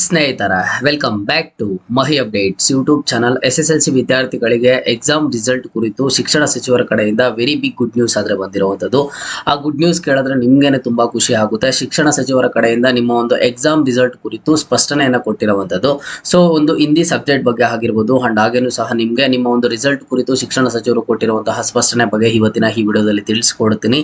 ಸ್ನೇಹಿತರ welcome back to Mahi updates YouTube channel. SSLC ವಿದ್ಯಾರ್ಥಿಗಳಿಗೆ exam result ಕುರಿತು ಶಿಕ್ಷಣ ಸಚಿವರ ಕಡೆಯಿಂದ ವೆರಿ ಬಿಗ್ ಗುಡ್ ನ್ಯೂಸ್ ಆದ್ರೆ ಬಂದಿರುವಂತದ್ದು. ಆ ಗುಡ್ ನ್ಯೂಸ್ ಕೇಳಿದ್ರೆ ನಿಮ್ಗೇನೆ ತುಂಬಾ ಖುಷಿ ಆಗುತ್ತೆ. ಶಿಕ್ಷಣ ಸಚಿವರ ಕಡೆಯಿಂದ ನಿಮ್ಮ ಒಂದು ಎಕ್ಸಾಮ್ ರಿಸಲ್ಟ್ ಕುರಿತು ಸ್ಪಷ್ಟನೆಯನ್ನ ಕೊಟ್ಟಿರುವಂತದ್ದು. ಸೊ ಒಂದು ಹಿಂದಿ ಸಬ್ಜೆಕ್ಟ್ ಬಗ್ಗೆ ಆಗಿರ್ಬೋದು ಅಂಡ್ ಹಾಗೇನು ಸಹ ನಿಮ್ಗೆ ನಿಮ್ಮ ಒಂದು ರಿಸಲ್ಟ್ ಕುರಿತು ಶಿಕ್ಷಣ ಸಚಿವರು ಕೊಟ್ಟಿರುವಂತಹ ಸ್ಪಷ್ಟನೆ ಬಗ್ಗೆ ಇವತ್ತಿನ ಈ ವಿಡಿಯೋದಲ್ಲಿ ತಿಳಿಸ್ಕೊಡ್ತೀನಿ.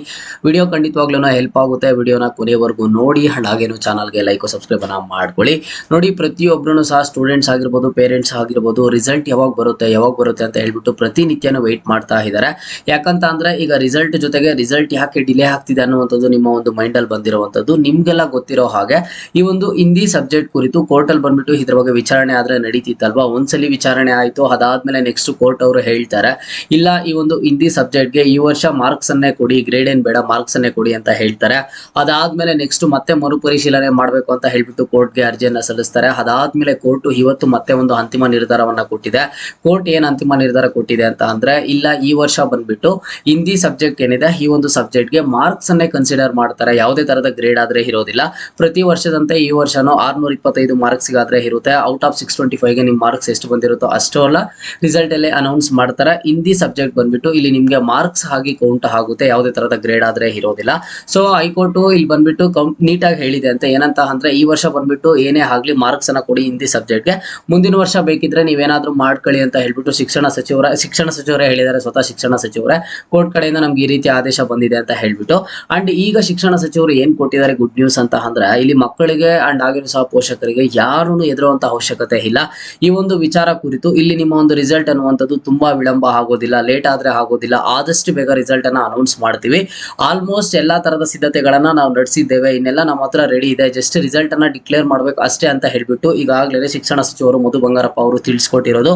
ವಿಡಿಯೋ ಖಂಡಿತವಾಗ್ಲೂ ಹೆಲ್ಪ್ ಆಗುತ್ತೆ. ವಿಡಿಯೋನ ಕೊನೆಯವರೆಗೂ ನೋಡಿ ಅಂಡ್ ಹಾಗೇನು ಚಾನಲ್ಗೆ ಲೈಕ್ ಸಬ್ಸ್ಕ್ರೈಬ್ ಅನ್ನ ಮಾಡ್ಕೊಳ್ಳಿ. ನೋಡಿ, ಪ್ರತಿಯೊಬ್ಬರು ಸಹ ಸ್ಟೂಡೆಂಟ್ಸ್ ಆಗಿರ್ಬೋದು, ಪೇರೆಂಟ್ಸ್ ಆಗಿರ್ಬೋದು, ರಿಸಲ್ಟ್ ಯಾವಾಗ ಬರುತ್ತೆ ಅಂತ ಹೇಳ್ಬಿಟ್ಟು ಪ್ರತಿನಿತ್ಯನೂ ವೆಯ್ಟ್ ಮಾಡ್ತಾ ಇದ್ದಾರೆ. ಯಾಕಂತ ಅಂದ್ರೆ ಈಗ ರಿಸಲ್ಟ್ ಜೊತೆಗೆ ರಿಸಲ್ಟ್ ಯಾಕೆ ಡಿಲೇ ಆಗ್ತಿದೆ ಅನ್ನುವಂಥದ್ದು ನಿಮ್ಮ ಒಂದು ಮೈಂಡ್ ಅಲ್ಲಿ ಬಂದಿರುವಂತದ್ದು. ನಿಮ್ಗೆಲ್ಲ ಗೊತ್ತಿರೋ ಹಾಗೆ ಈ ಒಂದು ಹಿಂದಿ ಸಬ್ಜೆಕ್ಟ್ ಕುರಿತು ಕೋರ್ಟ್ ಅಲ್ಲಿ ಬಂದ್ಬಿಟ್ಟು ಇದ್ರ ಬಗ್ಗೆ ವಿಚಾರಣೆ ಆದ್ರೆ ನಡೀತಿತ್ತಲ್ವಾ. ಒಂದ್ಸಲಿ ವಿಚಾರಣೆ ಆಯ್ತು, ಅದಾದ್ಮೇಲೆ ನೆಕ್ಸ್ಟ್ ಕೋರ್ಟ್ ಅವರು ಹೇಳ್ತಾರೆ ಇಲ್ಲ ಈ ಒಂದು ಹಿಂದಿ ಸಬ್ಜೆಕ್ಟ್ಗೆ ಈ ವರ್ಷ ಮಾರ್ಕ್ಸ್ ಅನ್ನೇ ಕೊಡಿ, ಗ್ರೇಡ್ ಏನ್ ಬೇಡ ಮಾರ್ಕ್ಸ್ ಅನ್ನೇ ಕೊಡಿ ಅಂತ ಹೇಳ್ತಾರೆ. ಅದಾದ್ಮೇಲೆ ನೆಕ್ಸ್ಟ್ ಮತ್ತೆ ಮರುಪರಿಶೀಲನೆ ಮಾಡಬೇಕು ಅಂತ ಹೇಳ್ಬಿಟ್ಟು ಕೋರ್ಟ್ಗೆ ಅರ್ಜಿಯನ್ನ ಸಲ್ಲಿಸ್ತಾರೆ. ಅದಾದ್ಮೇಲೆ ಕೋರ್ಟ್ ಇವತ್ತು ಮತ್ತೆ ಒಂದು ಅಂತಿಮ ನಿರ್ಧಾರವನ್ನ ಕೊಟ್ಟಿದೆ. ಕೋರ್ಟ್ ಏನ್ ಅಂತಿಮ ನಿರ್ಧಾರ ಕೊಟ್ಟಿದೆ ಅಂತ ಅಂದ್ರೆ, ಇಲ್ಲ ಈ ವರ್ಷ ಬಂದ್ಬಿಟ್ಟು ಹಿಂದಿ ಸಬ್ಜೆಕ್ಟ್ ಏನಿದೆ ಈ ಒಂದು ಸಬ್ಜೆಕ್ಟ್ಗೆ ಮಾರ್ಕ್ಸ್ ಅನ್ನೇ ಕನ್ಸಿಡರ್ ಮಾಡ್ತಾರೆ. ಯಾವುದೇ ತರದ ಗ್ರೇಡ್ ಆದ್ರೆ ಇರೋದಿಲ್ಲ. ಪ್ರತಿ ವರ್ಷದಂತೆ ಈ ವರ್ಷನೂ 625 ಮಾರ್ಕ್ಸ್ ಆದ್ರೆ ಇರುತ್ತೆ. ಔಟ್ ಆಫ್ 625 ಗೆ ನಿಮ್ ಮಾರ್ಕ್ಸ್ ಎಷ್ಟು ಬಂದಿರುತ್ತೋ ಅಷ್ಟು ಅಲ್ಲ ರಿಸಲ್ಟ್ ಅಲ್ಲಿ ಅನೌನ್ಸ್ ಮಾಡ್ತಾರೆ. ಹಿಂದಿ ಸಬ್ಜೆಕ್ಟ್ ಬಂದ್ಬಿಟ್ಟು ಇಲ್ಲಿ ನಿಮ್ಗೆ ಮಾರ್ಕ್ಸ್ ಆಗಿ ಕೌಂಟ್ ಆಗುತ್ತೆ, ಯಾವುದೇ ತರದ ಗ್ರೇಡ್ ಆದ್ರೆ ಇರೋದಿಲ್ಲ. ಸೊ ಹೈಕೋರ್ಟ್ ಇಲ್ಲಿ ಬಂದ್ಬಿಟ್ಟು ನೀಟಾಗಿ ಹೇಳಿದೆ ಅಂತ ಏನಂತ ಅಂದ್ರೆ, ಈ ವರ್ಷ ಬಂದ್ಬಿಟ್ಟು ಏನೇ ಆಗ್ಲಿ ಮಾರ್ಕ್ಸ್ ಅನ್ನ ಕೊಡಿ ಹಿಂದಿ ಸಬ್ಜೆಕ್ಟ್ಗೆ, ಮುಂದಿನ ವರ್ಷ ಬೇಕಿದ್ರೆ ನೀವೇನಾದ್ರೂ ಮಾಡ್ಕೊಳ್ಳಿ ಅಂತ ಹೇಳ್ಬಿಟ್ಟು ಶಿಕ್ಷಣ ಸಚಿವರೇ ಹೇಳಿದ್ದಾರೆ. ಸ್ವತಃ ಶಿಕ್ಷಣ ಸಚಿವರೇ ಕೋರ್ಟ್ ಕಡೆಯಿಂದ ನಮ್ಗೆ ಈ ರೀತಿ ಆದೇಶ ಬಂದಿದೆ ಅಂತ ಹೇಳ್ಬಿಟ್ಟು. ಅಂಡ್ ಈಗ ಶಿಕ್ಷಣ ಸಚಿವರು ಏನ್ ಕೊಟ್ಟಿದ್ದಾರೆ ಗುಡ್ ನ್ಯೂಸ್ ಅಂತ ಅಂದ್ರೆ, ಇಲ್ಲಿ ಮಕ್ಕಳಿಗೆ ಅಂಡ್ ಆಗಿರೋ ಸಹ ಪೋಷಕರಿಗೆ ಯಾರೂ ಎದುರುವಂತ ಅವಶ್ಯಕತೆ ಇಲ್ಲ. ಈ ಒಂದು ವಿಚಾರ ಕುರಿತು ಇಲ್ಲಿ ನಿಮ್ಮ ಒಂದು ರಿಸಲ್ಟ್ ಅನ್ನುವಂಥದ್ದು ತುಂಬಾ ವಿಳಂಬ ಆಗೋದಿಲ್ಲ, ಲೇಟ್ ಆದ್ರೆ ಆಗೋದಿಲ್ಲ. ಆದಷ್ಟು ಬೇಗ ರಿಸಲ್ಟ್ ಅನ್ನ ಅನೌನ್ಸ್ ಮಾಡ್ತೀವಿ. ಆಲ್ಮೋಸ್ಟ್ ಎಲ್ಲಾ ತರದ ಸಿದ್ಧತೆಗಳನ್ನ ನಾವು ನಡೆಸಿದ್ದೇವೆ, ಇನ್ನೆಲ್ಲ ನಮ್ಮ ಹತ್ರ ರೆಡಿ ಇದೆ, ಜಸ್ಟ್ ರಿಸಲ್ಟ್ ಅನ್ನ ಡಿಕ್ಲೇರ್ ಮಾಡ್ಬೇಕು ಅಷ್ಟೇ ಅಂತ ಹೇಳ್ಬಿಟ್ಟು ಈಗಾಗಲೇ ಶಿಕ್ಷಣ ಸಚಿವರು ಮಧು ಬಂಗಾರಪ್ಪ ಅವರು ತಿಳಿಸ್ಕೊಟ್ಟಿರೋದು.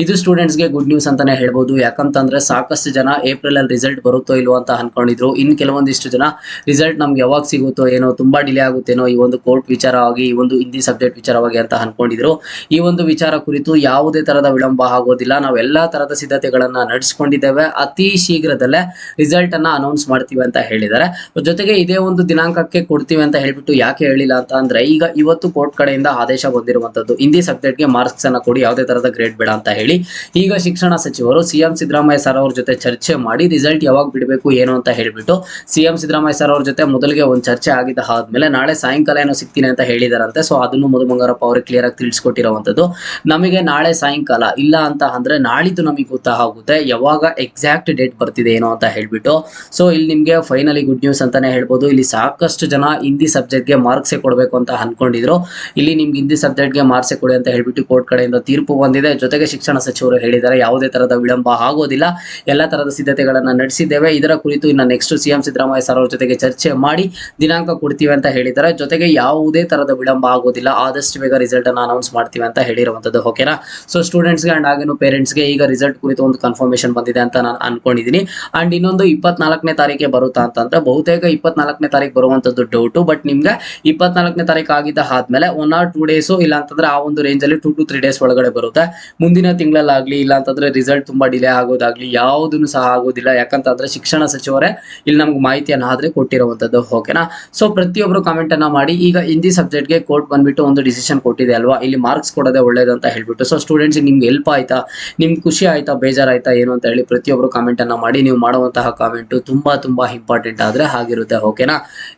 ಇದು ಸ್ಟೂಡೆಂಟ್ಸ್ಗೆ ಗುಡ್ ನ್ಯೂಸ್ ಅಂತಾನೆ ಹೇಳ್ಬೋದು. ಯಾಕಂತಂದ್ರೆ ಸಾಕಷ್ಟು ಜನ ಏಪ್ರಿಲ್ ಅಲ್ಲಿ ರಿಸಲ್ಟ್ ಬರುತ್ತೋ ಇಲ್ವೋ ಅಂತ ಅನ್ಕೊಂಡಿದ್ರು. ಇನ್ ಕೆಲವೊಂದಿಷ್ಟು ಜನ ರಿಸಲ್ಟ್ ನಮ್ಗೆ ಯಾವಾಗ ಸಿಗುತ್ತೋ ಏನೋ, ತುಂಬಾ ಡಿಲೇ ಆಗುತ್ತೇನೋ ಈ ಒಂದು ಕೋರ್ಟ್ ವಿಚಾರವಾಗಿ, ಈ ಒಂದು ಹಿಂದಿ ಸಬ್ಜೆಕ್ಟ್ ವಿಚಾರವಾಗಿ ಅಂತ ಅನ್ಕೊಂಡಿದ್ರು. ಈ ಒಂದು ವಿಚಾರ ಕುರಿತು ಯಾವುದೇ ತರದ ವಿಳಂಬ ಆಗೋದಿಲ್ಲ. ನಾವು ಎಲ್ಲಾ ತರದ ಸಿದ್ಧತೆಗಳನ್ನ ನಡೆಸಿಕೊಂಡಿದ್ದೇವೆ. ಅತಿ ಶೀಘ್ರದಲ್ಲೇ ರಿಸಲ್ಟ್ ಅನ್ನ ಅನೌನ್ಸ್ ಮಾಡ್ತೀವಿ ಅಂತ ಹೇಳಿದ್ದಾರೆ. ಜೊತೆಗೆ ಇದೇ ಒಂದು ದಿನಾಂಕಕ್ಕೆ ಕೊಡ್ತೀವಿ ಅಂತ ಹೇಳ್ಬಿಟ್ಟು ಯಾಕೆ ಹೇಳಿಲ್ಲ ಅಂತ ಅಂದ್ರೆ, ಈಗ ಇವತ್ತು ಕೋರ್ಟ್ ಕಡೆಯಿಂದ ಆದೇಶ ಬಂದಿರುವಂತದ್ದು ಹಿಂದಿ ಸಬ್ಜೆಕ್ಟ್ಗೆ ಮಾರ್ಕ್ಸ್ ಅನ್ನ ಕೊಡಿ, ಯಾವುದೇ ತರದ ಗ್ರೇಡ್ ಬೇಡ ಅಂತ ಹೇಳಿ. ಈಗ ಶಿಕ್ಷಣ ಸಚಿವರು ಸಿಎಂ ಸಿದ್ದರಾಮಯ್ಯ ಸರ್ ಅವ್ರ ಜೊತೆ ಚರ್ಚೆ ಮಾಡಿ ರಿಸಲ್ಟ್ ಯಾವಾಗ ಬಿಡಬೇಕು ಏನು ಅಂತ ಹೇಳ್ಬಿಟ್ಟು, ಸಿಎಂ ಸಿದ್ದರಾಮಯ್ಯ ಸರ್ ಅವ್ರ ಜೊತೆ ಮೊದಲಿಗೆ ಒಂದು ಚರ್ಚೆ ಆಗಿದ್ದ ಆದ್ಮೇಲೆ ನಾಳೆ ಸಾಯಂಕಾಲ ಏನೋ ಸಿಗ್ತೀನಿ ಅಂತ ಹೇಳಿದಾರಂತೆ. ಸೊ ಅದನ್ನು ಮಧು ಬಂಗಾರಪ್ಪ ಅವರು ಕ್ಲಿಯರ್ ಆಗಿ ತಿಳಿಸ್ಕೊಟ್ಟಿರುವಂತದ್ದು. ನಮಗೆ ನಾಳೆ ಸಾಯಂಕಾಲ ಇಲ್ಲ ಅಂತ ಅಂದ್ರೆ ನಾಳಿದ್ದು ನಮಗೆ ಗೊತ್ತಾಗುತ್ತೆ ಯಾವಾಗ ಎಕ್ಸಾಕ್ಟ್ ಡೇಟ್ ಬರ್ತಿದೆ ಏನೋ ಅಂತ ಹೇಳ್ಬಿಟ್ಟು. ಸೊ ಇಲ್ಲಿ ನಿಮ್ಗೆ ಫೈನಲಿ ಗುಡ್ ನ್ಯೂಸ್ ಅಂತಾನೆ ಹೇಳ್ಬೋದು. ಇಲ್ಲಿ ಸಾಕಷ್ಟು ಜನ ಹಿಂದಿ ಸಬ್ಜೆಕ್ಟ್ಗೆ ಮಾರ್ಕ್ಸ್ ಕೊಡಬೇಕು ಅಂತ ಅನ್ಕೊಂಡಿದ್ರು. ಇಲ್ಲಿ ನಿಮ್ಗೆ ಹಿಂದಿ ಸಬ್ಜೆಕ್ಟ್ಗೆ ಮಾರ್ಕ್ಸ್ ಕೊಡಿ ಅಂತ ಹೇಳ್ಬಿಟ್ಟು ಕೋರ್ಟ್ ಕಡೆಯಿಂದ ತೀರ್ಪು ಬಂದಿದೆ. ಜೊತೆಗೆ ಶಿಕ್ಷಣ ಸಚಿವರು ಹೇಳಿದ್ದಾರೆ ಯಾವುದೇ ತರದ ವಿಳಂಬ ಆಗೋದಿಲ್ಲ, ಎಲ್ಲಾ ತರದ ಸಿದ್ಧತೆಗಳನ್ನ ನಡೆಸಿದ್ದೇವೆ. ಇದರ ಕುರಿತು ಇನ್ನು ನೆಕ್ಸ್ಟ್ ಸಿಎಂ ಸಿದ್ದರಾಮಯ್ಯ ಸರ್ ಅವ್ರ ಜೊತೆಗೆ ಚರ್ಚೆ ಮಾಡಿ ದಿನಾಂಕ ಕೊಡ್ತೀವಿ ಅಂತ ಹೇಳಿದ್ದಾರೆ. ಜೊತೆಗೆ ಯಾವುದೇ ತರದ ವಿಳಂಬ ಆಗೋದಿಲ್ಲ, ಆದಷ್ಟು ಬೇಗ ರಿಸಲ್ಟ್ ಅನ್ನ ಅನೌನ್ಸ್ ಮಾಡ್ತೀವಿ ಅಂತ ಹೇಳಿರುವಂತದ್ದು. ಓಕೆನಾ? ಸೊ ಸ್ಟೂಡೆಂಟ್ಸ್ಗೆ ಅಂಡ್ ಹಾಗೇನು ಪೇರೆಂಟ್ಸ್ಗೆ ಈಗ ರಿಸಲ್ಟ್ ಕುರಿತು ಒಂದು ಕನ್ಫರ್ಮೇಶನ್ ಬಂದಿದೆ ಅಂತ ನಾನು ಅನ್ಕೊಂಡಿದ್ದೀನಿ. ಅಂಡ್ ಇನ್ನೊಂದು 24ನೇ ತಾರೀಕಿಗೆ ಬರುತ್ತಾ ಅಂತಂದ್ರೆ, ಬಹುತೇಕ 24ನೇ ತಾರೀಕು ಬರುವಂತದ್ದು ಡೌಟು. ಬಟ್ ನಿಮ್ಗೆ 24ನೇ ತಾರೀಕು ಆಗಿದ್ದ ಆದ್ಮೇಲೆ 1 or 2 ಡೇಸ್ ಇಲ್ಲ ಅಂತಂದ್ರೆ ಆ ಒಂದು ರೇಂಜ್ ಅಲ್ಲಿ 2 to 3 ಡೇಸ್ ಒಳಗಡೆ ಬರುತ್ತೆ. ಮುಂದಿನ ತಿಂಗಳಲ್ಲಾಗ್ಲಿ ಇಲ್ಲ ಅಂತಂದ್ರೆ ರಿಸಲ್ಟ್ ತುಂಬಾ ಡಿಲೇ ಆಗೋದಾಗ್ಲಿ ಯಾವುದನ್ನು ಸಹ ಆಗೋದಿಲ್ಲ. ಯಾಕಂತಂದ್ರೆ ಶಿಕ್ಷಣ ಸಚಿವರೇ ಇಲ್ಲಿ ನಮ್ಗೆ ಮಾಹಿತಿಯನ್ನ ಆದ್ರೆ ಕೊಟ್ಟಿರುವಂತದ್ದು. ಓಕೆನಾ? ಸೊ ಪ್ರತಿಯೊಬ್ರು ಕಾಮೆಂಟ್ ಅನ್ನ ಮಾಡಿ. ಈಗ ಹಿಂದಿ ಸಬ್ಜೆಕ್ಟ್ಗೆ ಕೋರ್ಟ್ ಬಂದ್ಬಿಟ್ಟು ಒಂದು ಡಿಸಿಷನ್ ಕೊಟ್ಟಿದೆ ಅಲ್ವಾ, ಇಲ್ಲಿ ಮಾರ್ಕ್ಸ್ ಕೊಡೋದೇ ಒಳ್ಳೇದು ಅಂತ ಹೇಳ್ಬಿಟ್ಟು. ಸೊ ಸ್ಟೂಡೆಂಟ್ಸ್ ನಿಮ್ಗೆ ಹೆಲ್ಪ್ ಆಯ್ತಾ, ನಿಮ್ಗೆ ಖುಷಿ ಆಯ್ತಾ, ಬೇಜಾರಾಯ್ತಾ ಏನು ಅಂತ ಹೇಳಿ ಪ್ರತಿಯೊಬ್ರು ಕಾಮೆಂಟ್ ಅನ್ನ ಮಾಡಿ. ನೀವು ಮಾಡುವಂತಹ ಕಾಮೆಂಟ್ ತುಂಬಾ ಇಂಪಾರ್ಟೆಂಟ್ ಆದ್ರೆ ಆಗಿರುತ್ತೆ. ಓಕೆನಾ?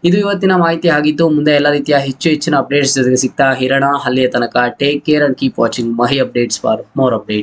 ಇದು ಇವತ್ತಿನ ಮಾಹಿತಿ ಆಗಿದ್ದು. ಮುಂದೆ ಎಲ್ಲ ರೀತಿಯ ಹೆಚ್ಚಿನ ಅಪ್ಡೇಟ್ಸ್ ಜೊತೆಗೆ ಸಿಗ್ತಾ ಇರೋಣ. ಅಲ್ಲಿಯ ತನಕ take care and keep watching Mahi updates for more update.